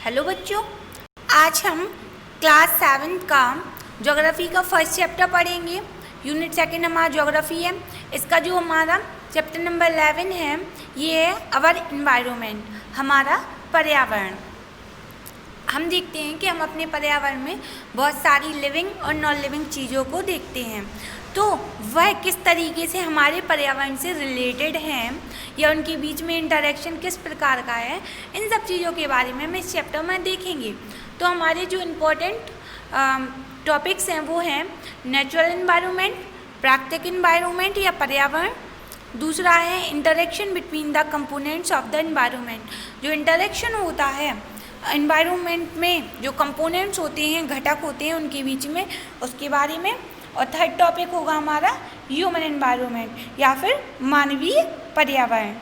Hello बच्चों, आज हम क्लास 7 का ज्योग्राफी का फर्स्ट चैप्टर पढ़ेंगे। यूनिट सेकंड हमारा ज्योग्राफी है। इसका जो हमारा चैप्टर नंबर 11 है, ये है अवर इन्वायरमेंट, हमारा पर्यावरण। हम देखते हैं कि हम अपने पर्यावरण में बहुत सारी लिविंग और नॉन लिविंग चीज़ों को देखते हैं, तो वह किस तरीके से हमारे पर्यावरण से रिलेटेड हैं या उनके बीच में इंटरेक्शन किस प्रकार का है, इन सब चीज़ों के बारे में हम इस चैप्टर में देखेंगे। तो हमारे जो इम्पोर्टेंट टॉपिक्स हैं वो हैं नेचुरल इन्वायरमेंट, प्राकृतिक इन्वायरमेंट या पर्यावरण। दूसरा है interaction between the components of the environment, जो इंटरेक्शन होता है इन्वायरमेंट में, जो कंपोनेंट्स होते हैं, घटक होते हैं उनके बीच में, उसके बारे में। और थर्ड टॉपिक होगा हमारा ह्यूमन एनवायरनमेंट या फिर मानवीय पर्यावरण।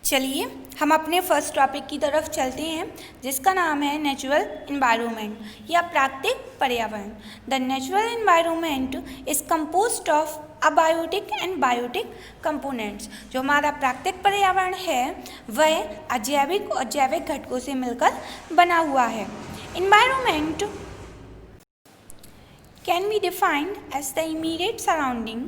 चलिए हम अपने फर्स्ट टॉपिक की तरफ चलते हैं, जिसका नाम है नेचुरल एनवायरनमेंट या प्राकृतिक पर्यावरण। The natural environment is composed of abiotic and biotic components. जो हमारा प्राकृतिक पर्यावरण है वह अजैविक और जैविक घटकों से मिलकर बना हुआ है। Environment can be defined as the immediate surrounding.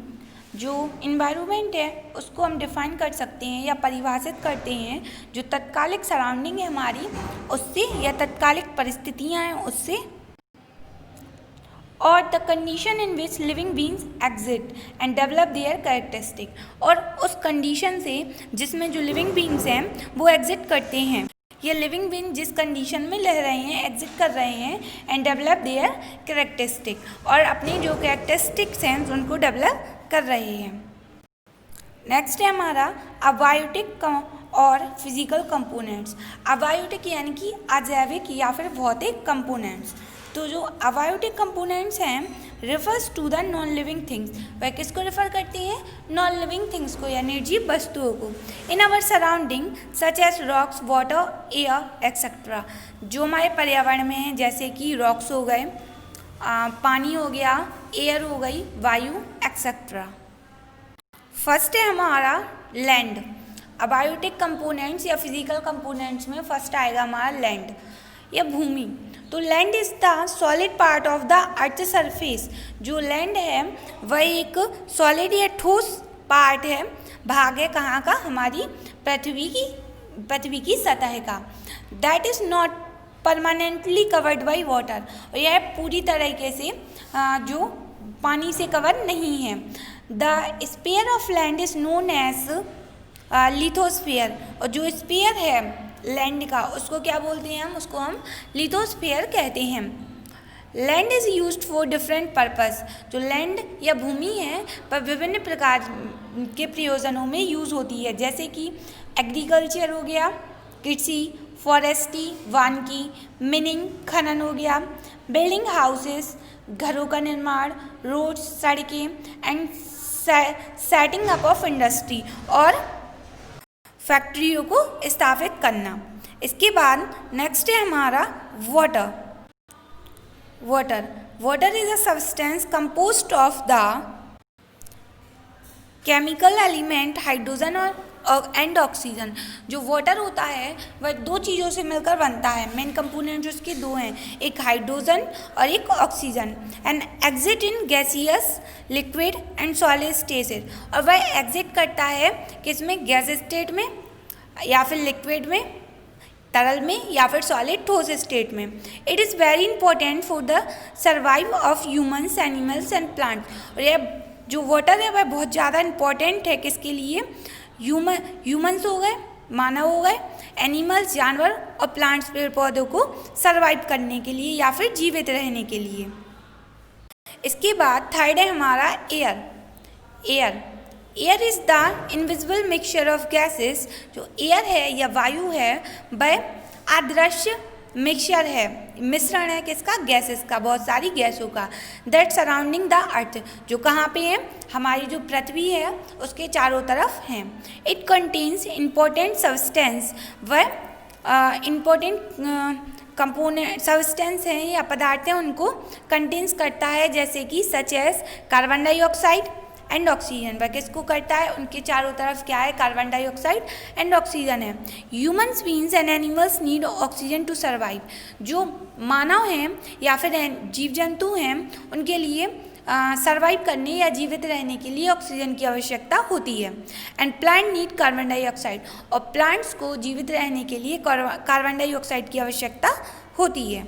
जो इन्वायरमेंट है उसको हम डिफाइन कर सकते हैं या परिभाषित करते हैं जो तत्कालिक सराउंडिंग है हमारी उससे, या तत्कालिक परिस्थितियाँ हैं उससे, और the condition in which living beings exit and develop their characteristic, और उस कंडीशन से जिसमें जो लिविंग बींग्स हैं वो एग्जिट करते हैं, ये लिविंग बींग जिस कंडीशन में रह रहे हैं, एग्जिट कर रहे हैं, एंड डेवलप देयर कैरेक्टरिस्टिक, और अपनी जो कैरेक्टरिस्टिक्स हैं उनको डेवलप कर रहे हैं। नेक्स्ट है हमारा अबायोटिक और फिजिकल कंपोनेंट्स। अबायोटिक यानी कि अजैविक या फिर भौतिक कंपोनेंट्स। तो जो अबायोटिक कंपोनेंट्स हैं refers to the non living things, वह किसको रेफर करते हैं? नॉन लिविंग थिंग्स को या निर्जीव वस्तुओं को। In our surrounding such as rocks, water, air etcetera. जो हमारे पर्यावरण में है, जैसे कि रॉक्स हो गए, पानी हो गया, एयर हो गई, वायु एक्सेट्रा। फर्स्ट है हमारा लैंड। अबायोटिक कंपोनेंट्स या फिजिकल कंपोनेंट्स में फर्स्ट आएगा हमारा लैंड या भूमि। तो land is the solid part of the earth surface. जो लैंड है वह एक सॉलिड या ठोस पार्ट है, भाग है कहाँ का? हमारी पृथ्वी की सतह का। That is not permanently covered by water, और यह पूरी तरीके से जो पानी से कवर नहीं है। The sphere of land is known as lithosphere, और जो स्पेयर है लैंड का उसको क्या बोलते हैं? उसको हम लिथोस्फीयर कहते हैं। Land is used for different purpose. जो लैंड या भूमि है वह विभिन्न प्रकार के प्रयोजनों में यूज़ होती है, जैसे कि एग्रीकल्चर हो गया, कृषि, फॉरेस्ट्री, वानिकी, मिनिंग, खनन हो गया, बिल्डिंग हाउसेस, घरों का निर्माण, रोड्स, सड़कें, and setting up of industry, और फैक्ट्रियों को स्थापित करना। इसके बाद नेक्स्ट है हमारा water. Water is a substance composed of the chemical element hydrogen और एंड ऑक्सीजन। जो वाटर होता है वह दो चीज़ों से मिलकर बनता है। मेन कंपोनेंट उसके दो हैं, एक हाइड्रोजन और एक oxygen. And exit in gaseous, liquid and solid stages, और वह एग्जिट करता है किसमें? गैस स्टेट में या फिर लिक्विड में, तरल में, या फिर सॉलिड ठोस स्टेट में। It is very important for the survive of humans, animals and plant. और यह जो वाटर है वह बहुत ज़्यादा इंपॉर्टेंट है किसके लिए? ह्यूमन्स हो गए, मानव हो गए, एनिमल्स जानवर, और प्लांट्स पेड़ पौधों को सर्वाइव करने के लिए या फिर जीवित रहने के लिए। इसके बाद थर्ड है हमारा air is the invisible mixture of gases. जो एयर है या वायु है वह अदृश्य मिक्सचर है, मिश्रण है किसका? गैसेस का, बहुत सारी गैसों का। दैट सराउंडिंग द अर्थ, जो कहाँ पे है? हमारी जो पृथ्वी है उसके चारों तरफ हैं। इट कंटेन्स इम्पोर्टेंट सब्सटेंस, वह इम्पोर्टेंट कंपोनेंट सब्सटेंस हैं या पदार्थ हैं उनको कंटेन्स करता है, जैसे कि such as carbon dioxide and oxygen. वह किसको करता है? उनके चारों तरफ क्या है? कार्बन डाइऑक्साइड एंड ऑक्सीजन है। Humans beings and animals need oxygen to survive. जो मानव हैं या फिर जीव जंतु हैं उनके लिए सर्वाइव करने या जीवित रहने के लिए ऑक्सीजन की आवश्यकता होती है। And plant need carbon dioxide, और प्लांट्स को जीवित रहने के लिए कार्बन डाइऑक्साइड की आवश्यकता होती है।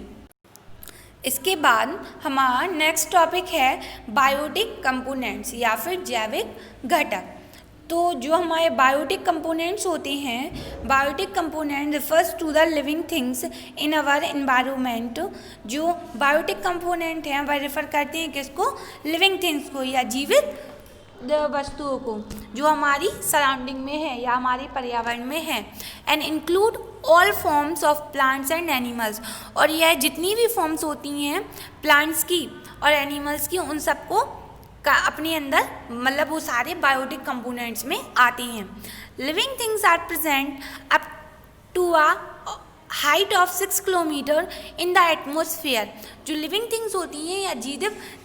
इसके बाद हमारा नेक्स्ट टॉपिक है बायोटिक कंपोनेंट्स या फिर जैविक घटक। तो जो हमारे बायोटिक कंपोनेंट्स होते हैं, biotic component refers to the living things in our environment. जो बायोटिक कंपोनेंट हैं वह रेफर करते हैं किसको? लिविंग थिंग्स को या जीवित वस्तुओं को जो हमारी सराउंडिंग में है या हमारे पर्यावरण में है। And include all forms of plants and animals, और यह जितनी भी फॉर्म्स होती हैं प्लांट्स की और एनिमल्स की उन सबको का अपने अंदर मतलब वो सारे बायोटिक कंपोनेंट्स में आते हैं। Living things are present up to a height of 6 kilometre in the atmosphere. जो लिविंग थिंग्स होती हैं या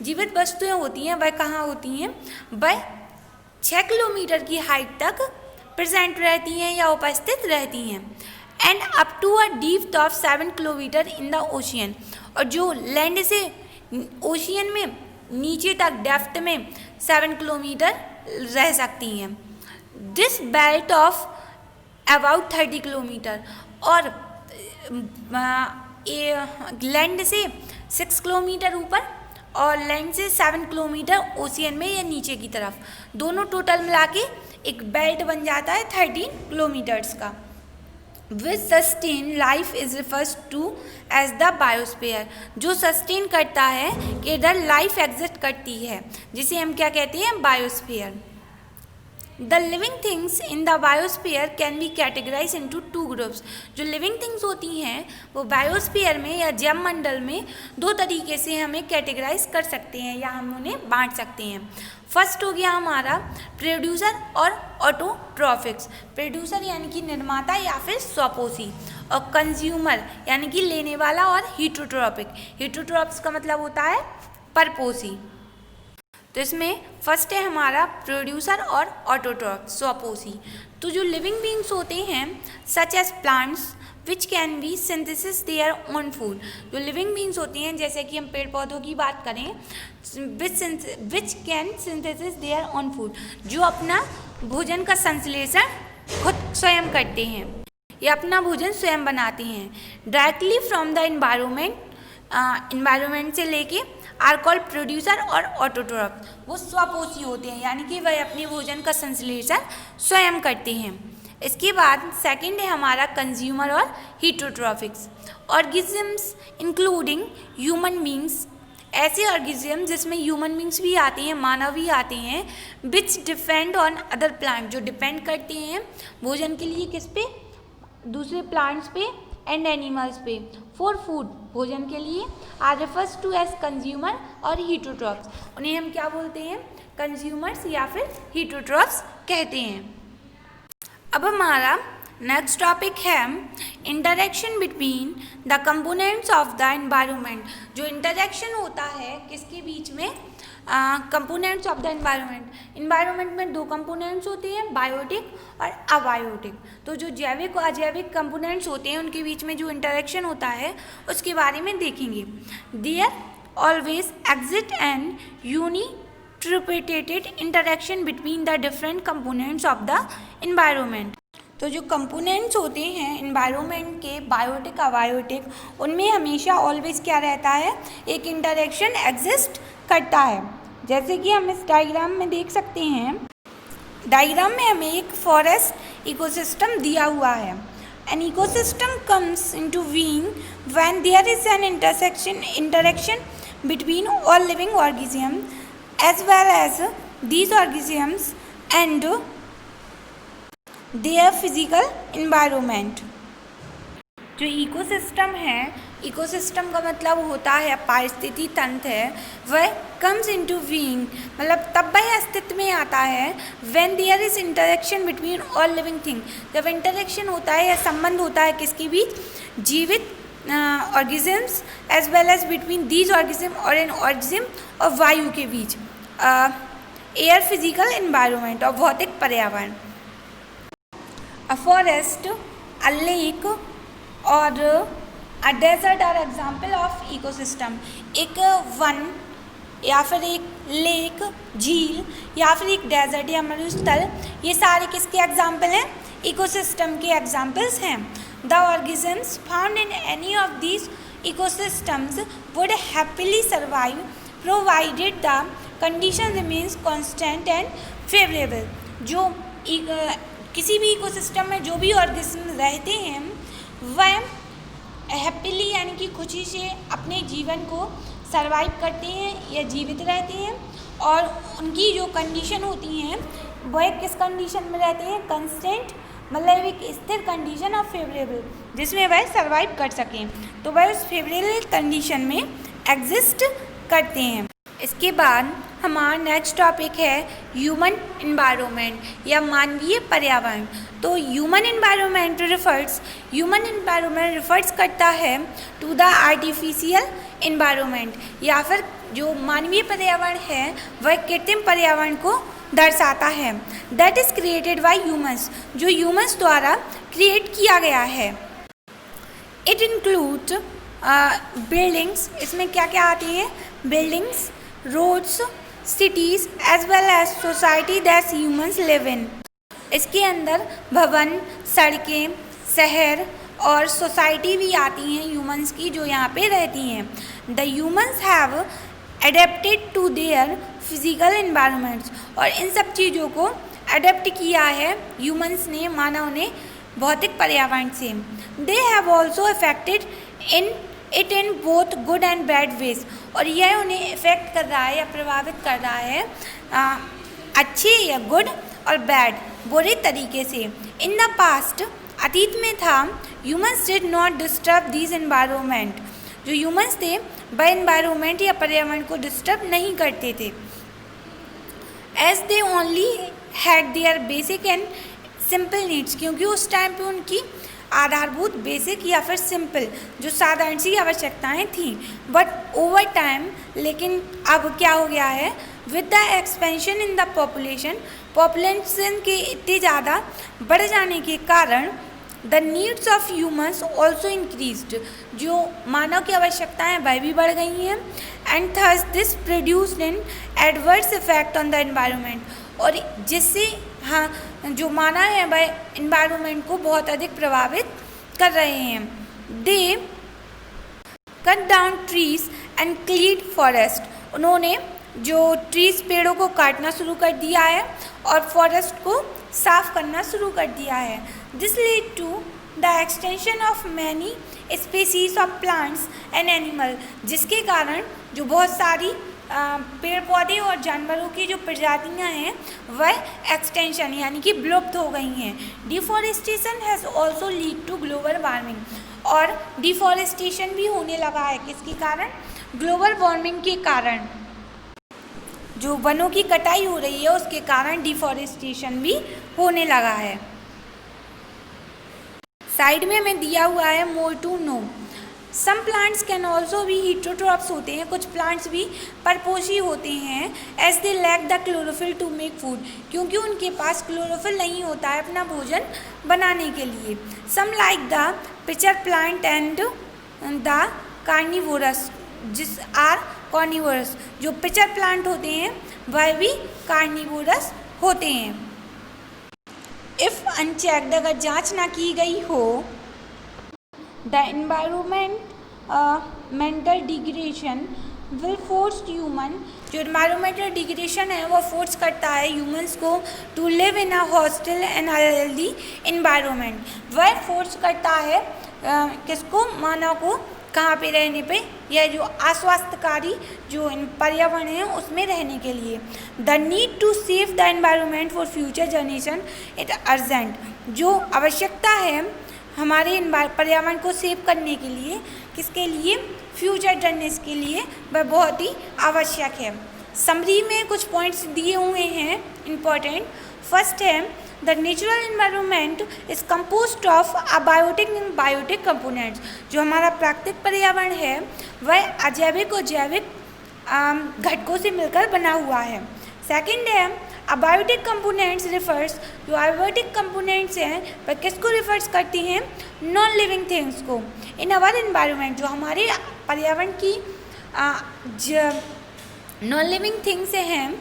जीवित वस्तुएं होती हैं वह कहाँ होती हैं? वह 6 किलोमीटर की हाइट तक प्रेजेंट रहती हैं या उपस्थित रहती हैं। And up to a deep of 7 kilometre in the ocean, और जो लैंड से ओशियन में नीचे तक डेप्थ में 7 किलोमीटर रह सकती हैं। This belt of about 30 kilometre, और लैंड से 6 किलोमीटर ऊपर और लैंड से 7 किलोमीटर ओशियन में या नीचे की तरफ, दोनों टोटल मिला के एक बेल्ट बन जाता है 13 किलोमीटर्स का। Which sustain life is refers to as the biosphere. जो सस्टेन करता है कि इधर लाइफ एग्जिस्ट करती है, जिसे हम क्या कहते हैं? Biosphere. The living things in the biosphere can be categorize into 2 groups. जो लिविंग थिंग्स होती हैं वो बायोस्फीयर में या जैव मंडल में 2 तरीके से हमें कैटेगराइज कर सकते हैं या हम उन्हें बांट सकते हैं। फर्स्ट हो गया हमारा प्रोड्यूसर और ऑटोट्रॉफिक्स। प्रोड्यूसर यानी कि निर्माता या फिर स्वपोषी, और कंज्यूमर यानी कि लेने वाला, और हीटरोट्रॉपिक। हीटरोट्रॉपिक्स का मतलब होता है परपोषी। तो इसमें फर्स्ट है हमारा प्रोड्यूसर और ऑटोट्रॉफ, स्वपोषी। तो जो लिविंग बींग्स होते हैं such as plants which can be synthesis their own food. जो लिविंग बींग्स होती हैं जैसे कि हम पेड़ पौधों की बात करें, which can synthesis their own food, जो अपना भोजन का संश्लेषण खुद स्वयं करते हैं या अपना भोजन स्वयं बनाते हैं। डायरेक्टली फ्रॉम द इन्वायरमेंट से लेके आर कॉल्ड प्रोड्यूसर और ऑटोट्रॉफ। वो स्वपोषी होते हैं यानी कि वह अपने भोजन का संश्लेषण स्वयं करते हैं। इसके बाद सेकंड है हमारा कंज्यूमर और हीटरोट्रॉफिक्स। ऑर्गेनिजम्स इंक्लूडिंग ह्यूमन बींग्स, ऐसे ऑर्गेनिज्म जिसमें ह्यूमन बींग्स भी आते हैं, मानव भी आते हैं। विच डिपेंड ऑन अदर प्लांट, जो डिपेंड करते हैं भोजन के लिए किस पे? दूसरे प्लांट्स पे एंड एनिमल्स पे फॉर फूड, भोजन के लिए। Are refers to as consumer और हीटरोट्रॉफ्स। उन्हें हम क्या बोलते हैं? कंज्यूमर्स या फिर हीटरोट्रॉफ्स कहते हैं। अब हमारा नेक्स्ट टॉपिक है interaction between the components of the environment. जो इंटरेक्शन होता है किसके बीच में? Components of the environment. Environment में 2 कंपोनेंट्स होते हैं, बायोटिक और अबायोटिक। तो जो जैविक और अजैविक कंपोनेंट्स होते हैं उनके बीच में जो इंटरेक्शन होता है उसके बारे में देखेंगे। There always exist an uninterrupted interaction between the different components of the environment. तो जो कंपोनेंट्स होते हैं एनवायरनमेंट के, बायोटिक अबायोटिक, उनमें हमेशा ऑलवेज क्या रहता है? एक इंटरेक्शन एग्जिस्ट करता है। जैसे कि हम इस डायग्राम में देख सकते हैं, डायग्राम में हमें एक फॉरेस्ट इकोसिस्टम दिया हुआ है। An ecosystem comes into being when there is an interaction between all living organism as well as these organisms and their physical environment. जो इकोसिस्टम है, इकोसिस्टम का मतलब होता है पारिस्थितिकी तंत्र है, वह कम्स इनटू बीइंग मतलब तब वह अस्तित्व में आता है when there is interaction between all living thing, जब इंटरेक्शन होता है या संबंध होता है किसके बीच? जीवित organisms as well as between these organism और एन ऑर्गेनिज्म और वायु के बीच। एयर फिजिकल एनवायरनमेंट और भौतिक पर्यावरण। अ फॉरेस्ट, अ लेक और a desert are example of ecosystem. एक वन या फिर एक लेक, झील या फिर एक डेजर्ट या मरुस्थल, ये सारे किसके एग्जाम्पल हैं? इकोसिस्टम के एग्जाम्पल्स हैं। The organisms found in any of these ecosystems would happily survive provided the condition remains constant and favourable. जो किसी भी इकोसिस्टम में जो भी ऑर्गेनिज्म रहते हैं वह हैप्पीली यानी कि खुशी से अपने जीवन को सर्वाइव करते हैं या जीवित रहते हैं, और उनकी जो कंडीशन होती हैं वह किस कंडीशन में रहते हैं? कंस्टेंट, मतलब एक स्थिर कंडीशन और फेवरेबल, जिसमें वह सर्वाइव कर सकें, तो वह उस फेवरेबल कंडीशन में एग्जिस्ट करते हैं। इसके बाद हमारा नेक्स्ट टॉपिक है ह्यूमन एनवायरनमेंट या मानवीय पर्यावरण। तो ह्यूमन एनवायरनमेंट रिफर्स करता है टू द आर्टिफिशियल एनवायरनमेंट, या फिर जो मानवीय पर्यावरण है वह कृत्रिम पर्यावरण को दर्शाता है। That is created by humans, जो ह्यूमंस द्वारा क्रिएट किया गया है। इट इंक्लूड बिल्डिंग्स, इसमें क्या क्या आती है? Buildings, roads, cities as well as society that humans live in. इसके अंदर भवन, सड़कें, शहर और सोसाइटी भी आती हैं ह्यूमंस की, जो यहाँ पे रहती हैं। The humans have adapted to their physical environments, और इन सब चीज़ों को अडेप्ट किया है ह्यूमंस ने, मानव ने, भौतिक पर्यावरण से। They have also affected it in both good and bad ways, और यह उन्हें इफेक्ट कर रहा है या प्रभावित कर रहा है अच्छे या गुड और बैड, बुरे तरीके से। इन द पास्ट, अतीत में था, humans did not disturb this environment, जो ह्यूमंस थे वह एनवायरनमेंट या पर्यावरण को डिस्टर्ब नहीं करते थे। As they only had their basic and simple needs, क्योंकि उस टाइम पे उनकी आधारभूत, बेसिक या फिर सिंपल जो साधारण सी आवश्यकताएँ थीं। बट ओवर टाइम, लेकिन अब क्या हो गया है? With the expansion in the population के इतने ज़्यादा बढ़ जाने के कारण the needs of humans also increased, जो मानव की आवश्यकताएं वह भी बढ़ गई हैं। And thus this produced an adverse effect on the environment, और जिससे जो मानव है वह एनवायरनमेंट को बहुत अधिक प्रभावित कर रहे हैं। They cut down trees and cleared forest, उन्होंने जो ट्रीज, पेड़ों को काटना शुरू कर दिया है और फॉरेस्ट को साफ करना शुरू कर दिया है। This lead to the extension of many species of plants and animal, जिसके कारण जो बहुत सारी पेड़ पौधे और जानवरों की जो प्रजातियां हैं वह एक्सटेंशन यानी कि विलुप्त हो गई हैं। Deforestation has also lead to global warming, और डिफॉरेस्टेशन भी होने लगा है किसके कारण? ग्लोबल वार्मिंग के कारण, जो वनों की कटाई हो रही है उसके कारण डिफॉरेस्टेशन भी होने लगा है। साइड में हमें दिया हुआ है more to know. Some plants can also भी हीटरोट्रॉप्स होते हैं, कुछ प्लांट्स भी परपोषी होते हैं। As they lack the chlorophyll to make food, क्योंकि उनके पास क्लोरोफिल नहीं होता है अपना भोजन बनाने के लिए। Some like the pitcher plant and the carnivorous, जिस आर कार्निवोरस, जो पिचर प्लांट होते हैं वह भी कार्निवोरस होते हैं। इफ़ अनचेक्ड, अगर जांच ना की गई हो, the environmental degradation will force human, जो एनवायरमेंटल डिग्रेडेशन है वो फोर्स करता है ह्यूमंस को to live in a hostile and unhealthy environment. वह फोर्स करता है किसको? मानव को कहाँ पे रहने पे? यह जो अस्वास्थ्यकारी जो पर्यावरण है उसमें रहने के लिए। The need to save the environment for future generation it urgent, जो आवश्यकता है हमारे पर्यावरण को सेव करने के लिए, किसके लिए? फ्यूचर जनरेशन के लिए, वह बहुत ही आवश्यक है। समरी में कुछ पॉइंट्स दिए हुए हैं इम्पॉर्टेंट। फर्स्ट है the natural environment is composed of abiotic and biotic components, जो हमारा प्राकृतिक पर्यावरण है वह अजैविक और जैविक घटकों से मिलकर बना हुआ है। सेकंड है अबायोटिक कंपोनेंट्स रिफर्स, जो अबायोटिक कंपोनेंट्स हैं वह किसको रिफर्स करती हैं, नॉन लिविंग थिंग्स को। इन अवर एनवायरनमेंट, जो हमारे पर्यावरण की नॉन लिविंग थिंग्स हैं,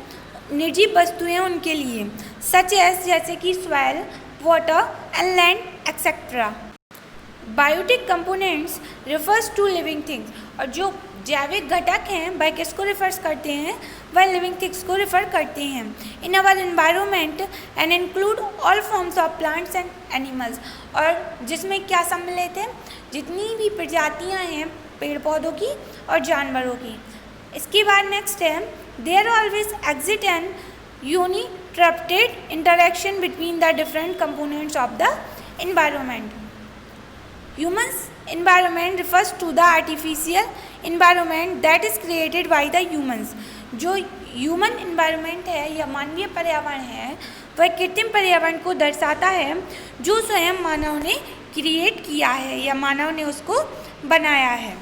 निर्जीव वस्तुएं उनके लिए, सच एस जैसे कि soil, water and land etcetera. Biotic components refers to living things, और जो जैविक घटक हैं वह किसको रिफर्स करते हैं, वह लिविंग थिंग्स को रिफर करते हैं। In our environment and include all forms of plants and animals, और जिसमें क्या सम्मिलित है, जितनी भी प्रजातियां हैं पेड़ पौधों की और जानवरों की। इसके बाद नेक्स्ट है there always exist an uninterrupted interaction between the different components of the environment. Humans environment refers to the artificial environment that is created by the humans। जो ह्यूमन environment है या मानवीय पर्यावरण है वह कृत्रिम पर्यावरण को दर्शाता है जो स्वयं मानव ने क्रिएट किया है या मानव ने उसको बनाया है।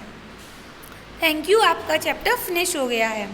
थैंक यू, आपका चैप्टर फिनिश हो गया है।